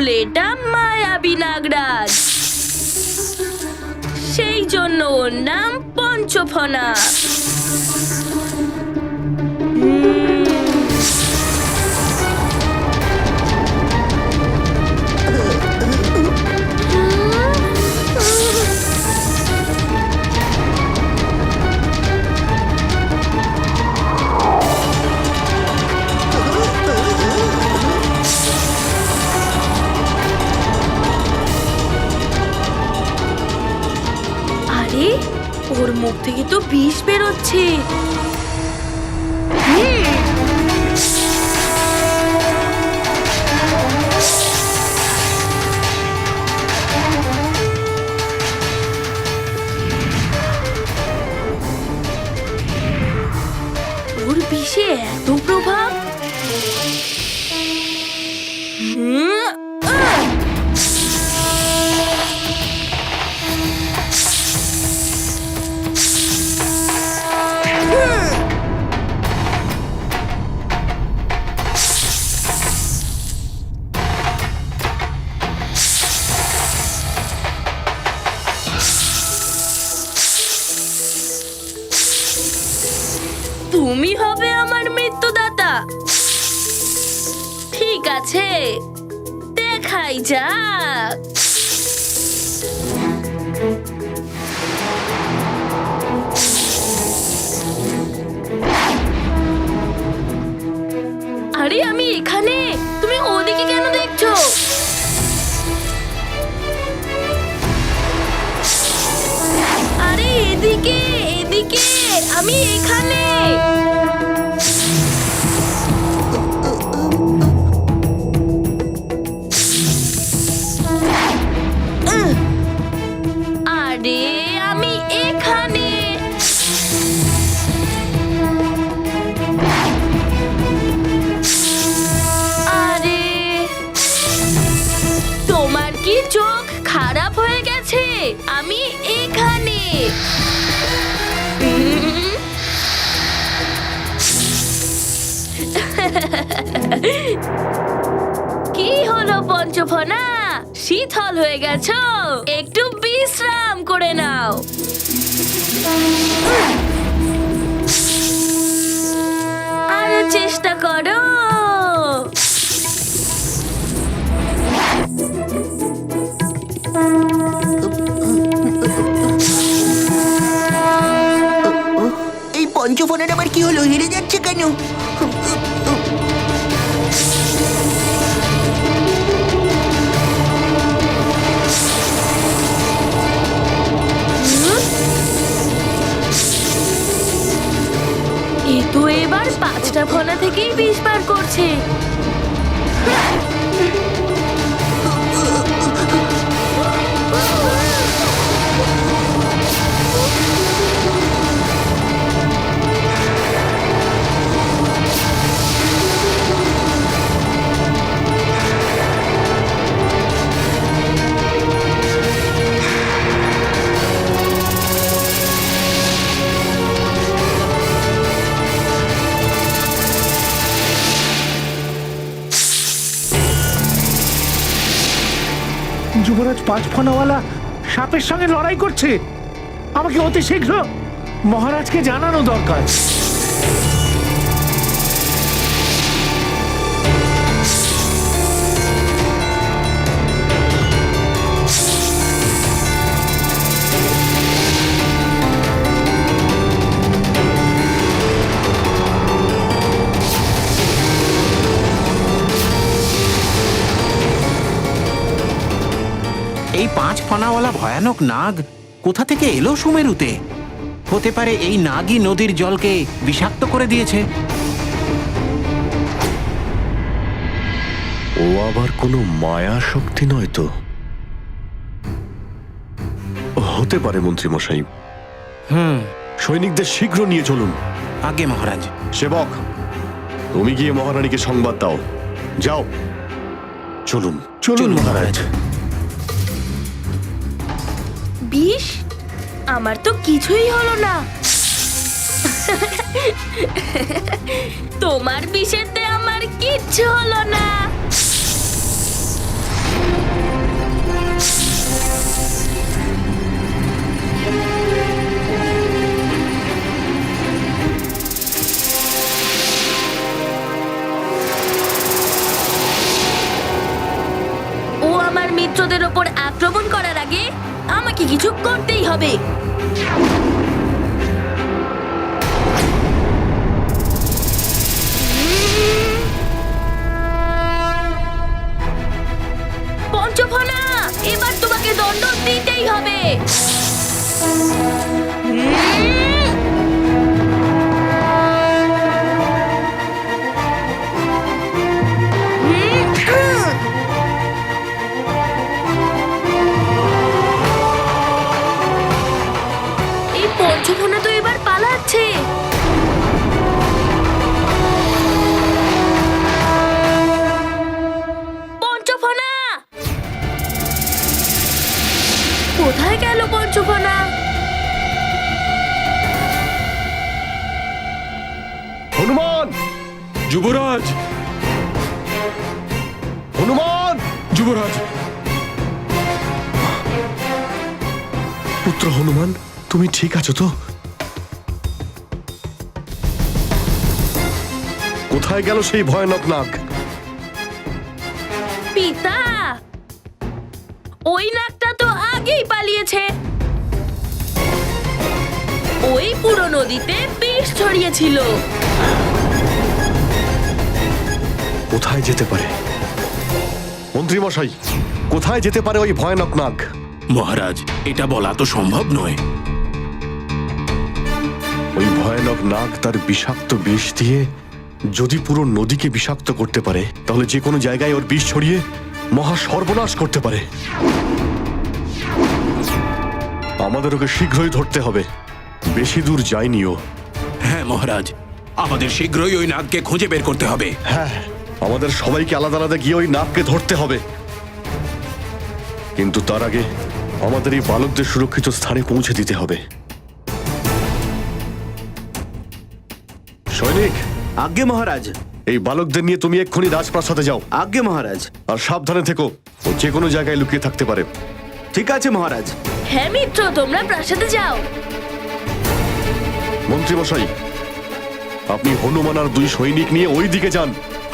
তাহলে এটা মায়াবী নাগরাজ, সেই জন্য ওর নাম পঞ্চফনা। আরে ওর মুখ থেকে তো বিষ বেরোচ্ছে। ওর বিষে এত প্রভাব। তুমি হবে আমার মৃত্যুদাতা। ঠিক আছে, দেখাই যাক। আরে আমি এখানে, তুমি ওদিকে কেন দেখছো? আরে এদিকে এদিকে, আমি এখানে। আরে আমি এখানে। আরে তোমার কি চোখ খারাপ হয়ে গেছে? আমি এখানে। কি হলো পঞ্চফনা, শীতল হয়ে গেছো? একটু বিশ্রাম করে নাও। আরো চেষ্টা করো। এই পঞ্চফোনের আবার কি হলো? হেরে যাচ্ছে কেন? এ তো এবার 5টা ফনা থেকেই বিষ বার করছে। যুবরাজ 5 ফনাওয়ালা সাপের সঙ্গে লড়াই করছে। আমাকে অতি শীঘ্র মহারাজকে জানানো দরকার। এই 5 ফনাওয়ালা ভয়ানক নাগ কোথা থেকে এলো সুমেরুতে? হতে পারে এই নাগই নদীর জলকে বিষাক্ত করে দিয়েছে। ও আবার কোনো মায়া শক্তি নয় তো? হতে পারে মন্ত্রী মশাই। সৈনিকদের শীঘ্র নিয়ে চলুন। আগে মহারাজ। সেবক, তুমি গিয়ে মহারানীকে সংবাদ দাও। যাও, চলুন। চলুন মহারাজ। বিষ? আমার তো কিছুই হলো না। তোমার বিষেতে আমার কিচ্ছু হলো না। আক্রমণ করার আগে আমাকে কিছু করতেই হবে। পঞ্চফনা, এবার তোমাকে দণ্ড দিতেই হবে। এই পঞ্চফনা তো এবার পালাচ্ছে। পঞ্চফনা কোথায় গেল? পঞ্চফনা হনুমান! যুবরাজ, হনুমান! যুবরাজ, পুত্র হনুমান, তুমি ঠিক আছো তো? কোথায় গেল সেই ভয়ানক নাগ? পিতা, ওই নাগটা তো আগেই পালিয়েছে। ওই পুরো নদীতে বিষ ছড়িয়েছিল। কোথায় যেতে পারে? মন্ত্রী মশাই, কোথায় যেতে পারে ওই ভয়ানক নাগ? মহারাজ, এটা বলা তো সম্ভব নয়। ওই ভয়ানক নাগ তার বিষাক্ত বিষ দিয়ে যদি পুরো নদীকে বিষাক্ত করতে পারে, তাহলে যে কোনো জায়গায় ওর বিষ ছড়িয়ে মহা সর্বনাশ করতে পারে। আমাদের ওকে শীঘ্রই ধরতে হবে। বেশি দূর যায়নি ও। হ্যাঁ মহারাজ, আমাদের শীঘ্রই ওই নাগকে খুঁজে বের করতে হবে। হ্যাঁ, আমাদের সবাইকে আলাদা আলাদা গিয়ে ওই নাগকে ধরতে হবে। কিন্তু তার আগে আমাদের এই বালকদের সুরক্ষিত স্থানে পৌঁছে দিতে হবে। সৈনিক, আজ্ঞে মহারাজ। এই বালকদের নিয়ে তুমি এক্ষুনি রাজপ্রাসাদে যাও। আজ্ঞে মহারাজ। আর সাবধানে থেকো, ও যে কোনো জায়গায় লুকিয়ে থাকতে পারে। ঠিক আছে মহারাজ। হ্যাঁ মিত্র, তোমরা প্রাসাদে যাও। মন্ত্রী মশাই, আপনি হনুমান আর 2 সৈনিক নিয়ে ওই দিকে যান।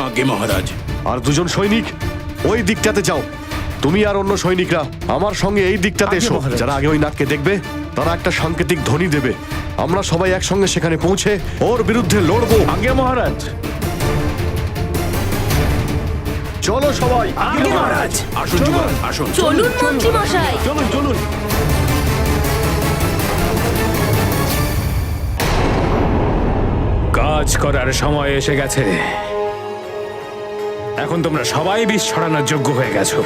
আজ্ঞে মহারাজ। আর 2জন সৈনিক ওই দিকটাতে যাও। তুমি আর অন্য সৈনিকরা আমার সঙ্গে এই দিকটাতে আজ্ঞে এসো। মহারাজ। যারা আগে ওই নাগকে দেখবে তারা একটা সাংকেতিক ধ্বনি দেবে। আমরা সবাই একসঙ্গে সেখানে পৌঁছে ওর বিরুদ্ধে লড়বো। আজ্ঞে মহারাজ। চলো সবাই। আজ্ঞে মহারাজ। আসুন যুবরাজ, আসুন। চলুন মন্ত্রী মশাই। চলুন চলুন। কাজ করার সময় এসে গেছে। এখন তোমরা সবাই বিষ ছড়ানোর যোগ্য হয়ে গেছো।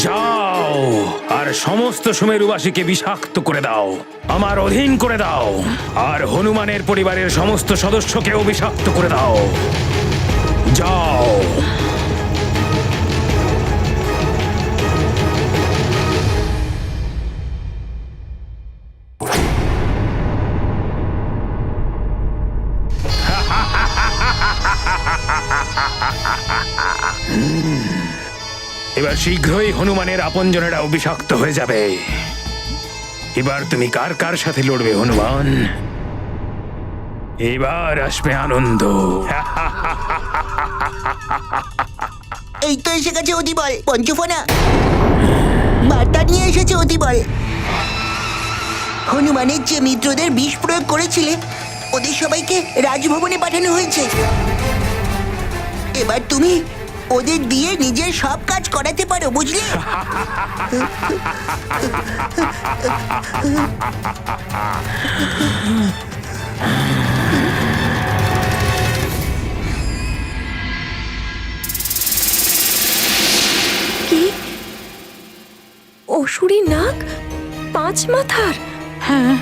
যাও আর সমস্ত সুমেরুবাসীকে বিষাক্ত করে দাও, আমার অধীন করে দাও। আর হনুমানের পরিবারের সমস্ত সদস্যকেও বিষাক্ত করে দাও। যাও। এবার শীঘ্রই হনুমানের আপনজনেরাও বিষাক্ত হয়ে যাবে। এবার তুমি কার কার সাথে লড়বে হনুমান? এবার আসবে আনন্দ। এই তো এসে গেছে অতিবল। পঞ্চফনা বার্তা নিয়ে এসেছে অতিবল। হনুমানের যে মিত্রদের বিষ প্রয়োগ করেছিলে, ওদের সবাইকে রাজভবনে পাঠানো হয়েছে। এবার তুমি ওদের দিয়ে নিজের সব কাজ করাতে পারো, বুঝলে? কি? অসুরী নাগ 5 মাথার? হ্যাঁ,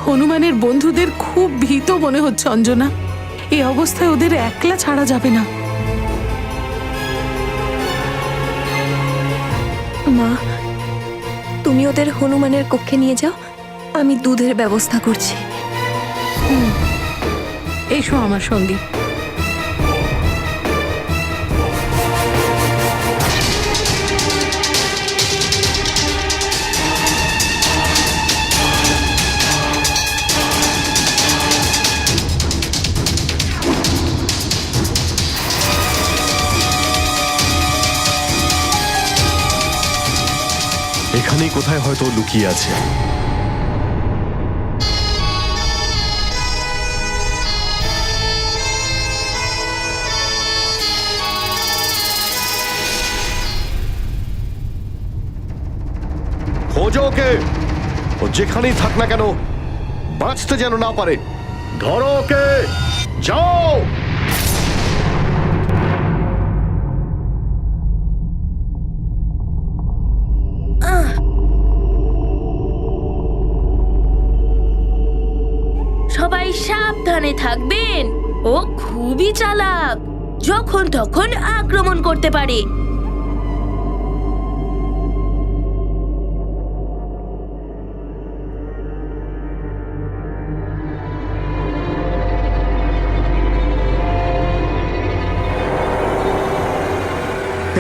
হনুমানের বন্ধুদের খুব ভীত মনে হচ্ছে অঞ্জনা। এই অবস্থায় ওদের একলা ছাড়া যাবে না। মা, তুমি ওদের হনুমানের কক্ষে নিয়ে যাও, আমি দুধের ব্যবস্থা করছি। এসো আমার সঙ্গে। কোথায় হয়তো লুকিয়ে আছে। খোঁজো ওকে, ও যেখানেই থাক না কেন বাঁচতে যেন না পারে। ধরো ওকে, যাও। সবাই সাবধানে থাকবেন। ও খুবই চালাক, যখন তখন আক্রমণ করতে পারে।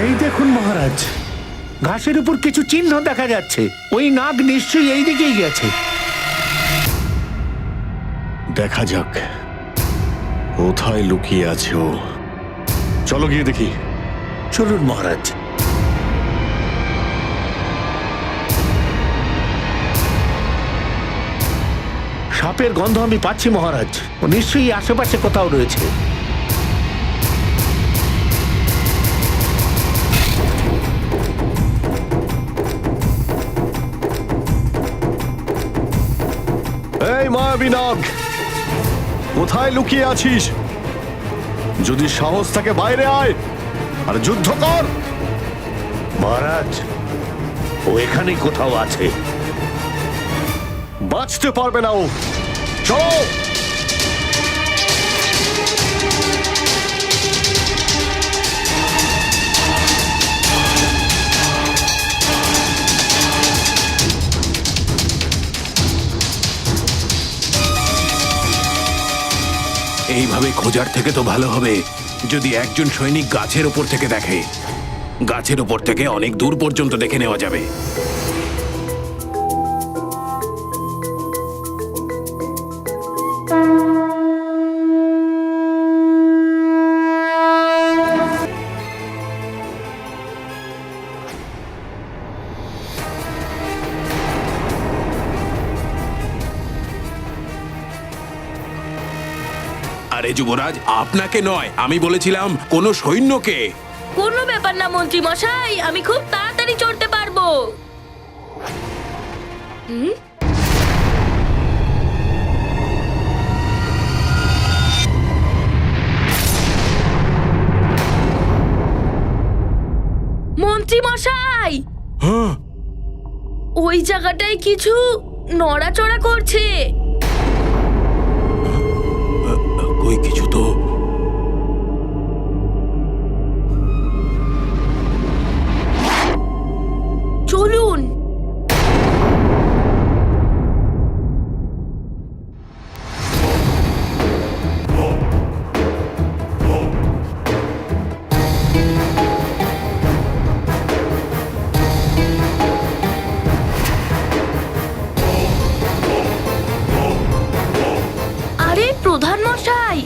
এই দেখুন মহারাজ, ঘাসের উপর কিছু চিহ্ন দেখা যাচ্ছে। ওই নাগ নিশ্চয়ই এই দিকেই গেছে। দেখা যাক কোথায় লুকিয়ে আছে ও। চলো গিয়ে দেখি। চলুন মহারাজ। সাপের গন্ধ আমি পাচ্ছি মহারাজ, ও নিশ্চয়ই আশেপাশে কোথাও রয়েছে। এই মায়াবী নাগ, কোথায় লুকিয়ে আছিস? যদি সাহস থাকে বাইরে আয় আর যুদ্ধ কর। মহারাজ, ও এখানেই কোথাও আছে। বাঁচতে পারবে না ও। চলো। এইভাবে খোঁজার থেকে তো ভালো হবে যদি একজন সৈনিক গাছের ওপর থেকে দেখে। গাছের ওপর থেকে অনেক দূর পর্যন্ত দেখে নেওয়া যাবে। আরে যুবরাজ, আপনাকে নয়, আমি বলেছিলাম কোনো সৈন্যকে। কোনো ব্যাপার না মন্ত্রী মশাই, আমি খুব তাড়াতাড়ি চড়তে পারবো। মন্ত্রী মশাই, ওই জায়গাটায় কিছু নড়াচড়া করছে। কই কিছু তো। চলুন। আরে প্রধান মশাই,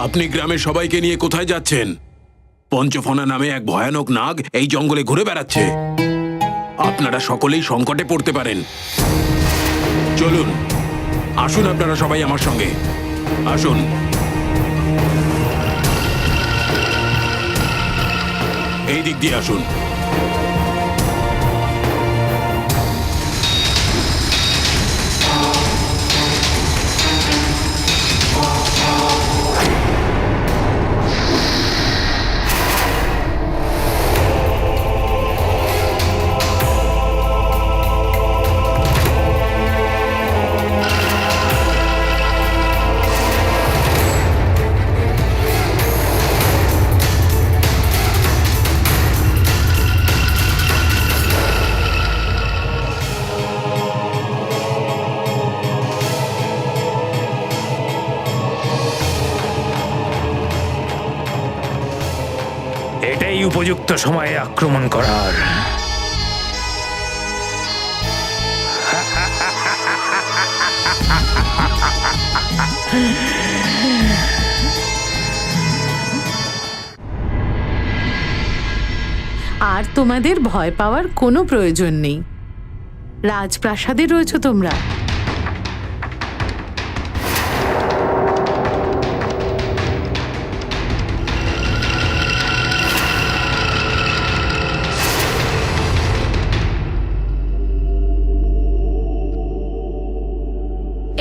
আপনি গ্রামের সবাইকে নিয়ে কোথায় যাচ্ছেন? পঞ্চফনা নামে এক ভয়ানক নাগ এই জঙ্গলে ঘুরে বেড়াচ্ছে। আপনারা সকলেই সংকটে পড়তে পারেন। চলুন, আসুন আপনারা সবাই আমার সঙ্গে আসুন। এই দিক দিয়ে আসুন। এটাই উপযুক্ত সময়ে আক্রমণ করার। আর তোমাদের ভয় পাওয়ার কোনো প্রয়োজন নেই। রাজপ্রাসাদে রয়েছো তোমরা।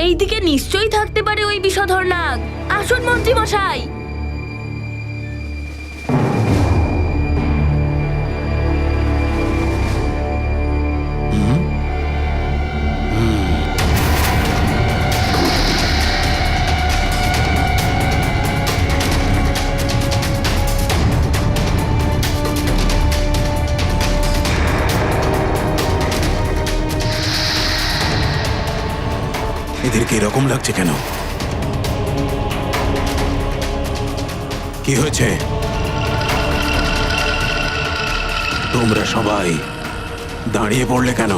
এইদিকে নিশ্চয়ই থাকতে পারে ওই বিষধর নাগ। আসুন মন্ত্রী মশাই। এদেরকে এরকম লাগছে কেন? কি হয়েছে? তোমরা সবাই দাঁড়িয়ে পড়লে কেন?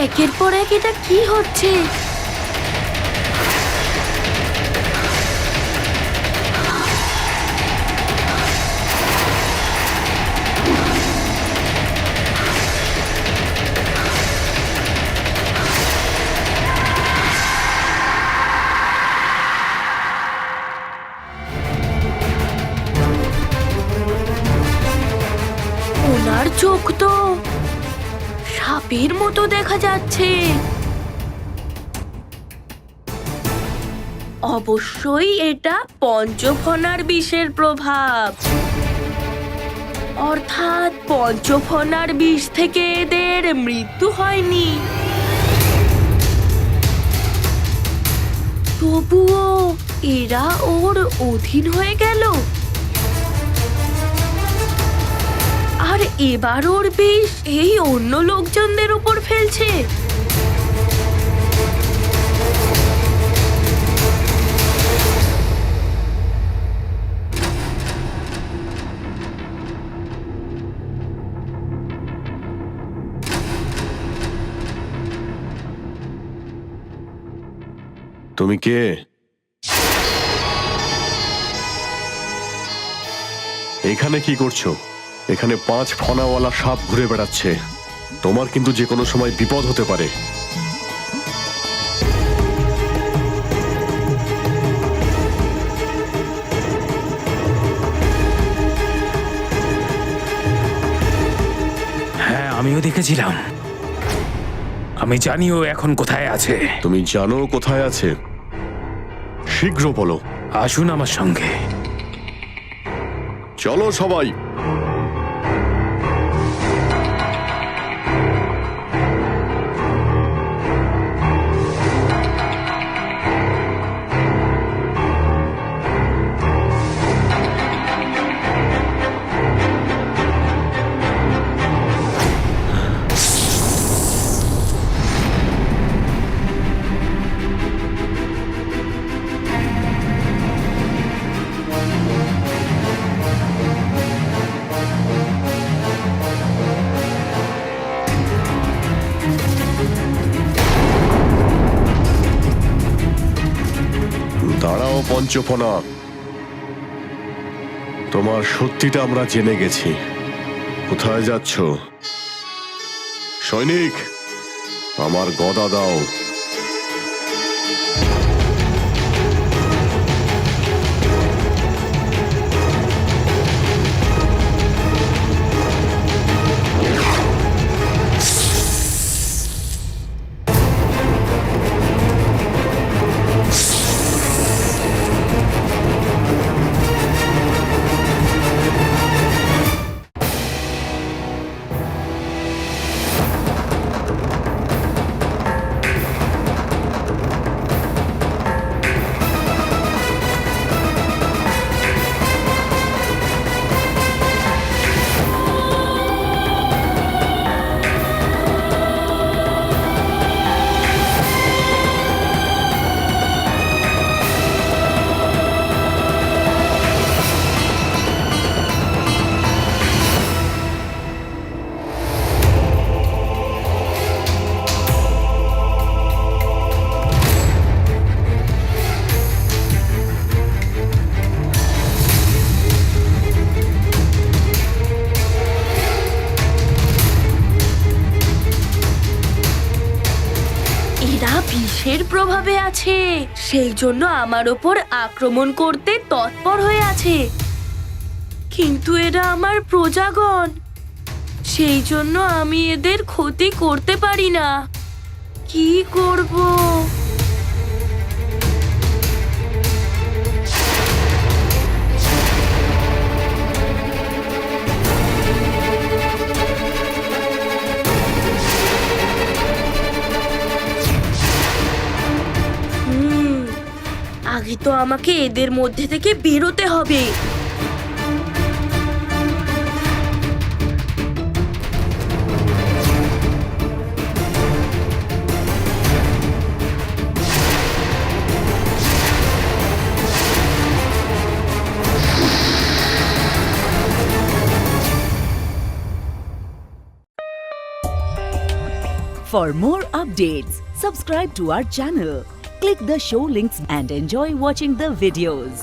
একের পর এক এটা কি হচ্ছে? ওনার চোখ তো সাপের মতো দেখা যাচ্ছে। অবশ্যই এটা পঞ্চফনার বিষের প্রভাব। অর্থাৎ পঞ্চফনার বিষ থেকে এদের মৃত্যু হয়নি। তবুও এরা ওর অধীন হয়ে গেল। আর এবার ওর বিষ এই অন্য লোকজনদের উপর ফেলছে। তুমি কে? এখানে কি করছো? এখানে 5 ফনাওয়ালা সাপ ঘুরে বেড়াচ্ছে। তোমার কিন্তু যে কোনো সময় বিপদ হতে পারে। হ্যাঁ, আমিও দেখেছিলাম। আমি জানিও এখন কোথায় আছে। তুমি জানো কোথায় আছে? শীঘ্র বলো। আসুন আমার সঙ্গে। চলো সবাই। দাঁড়াও পঞ্চফনা, তোমার সত্যিটা আমরা জেনে গেছি। কোথায় যাচ্ছ? সৈনিক, আমার গদা দাও। গাছের প্রভাবে আছে, সেই জন্য আমার ওপর আক্রমণ করতে তৎপর হয়ে আছে। কিন্তু এরা আমার প্রজাগণ, সেই জন্য আমি এদের ক্ষতি করতে পারি না। কি করব? আগে তো আমাকে এদের মধ্যে থেকে বেরোতে হবে। For more updates, subscribe to our channel, click the show links and enjoy watching the videos.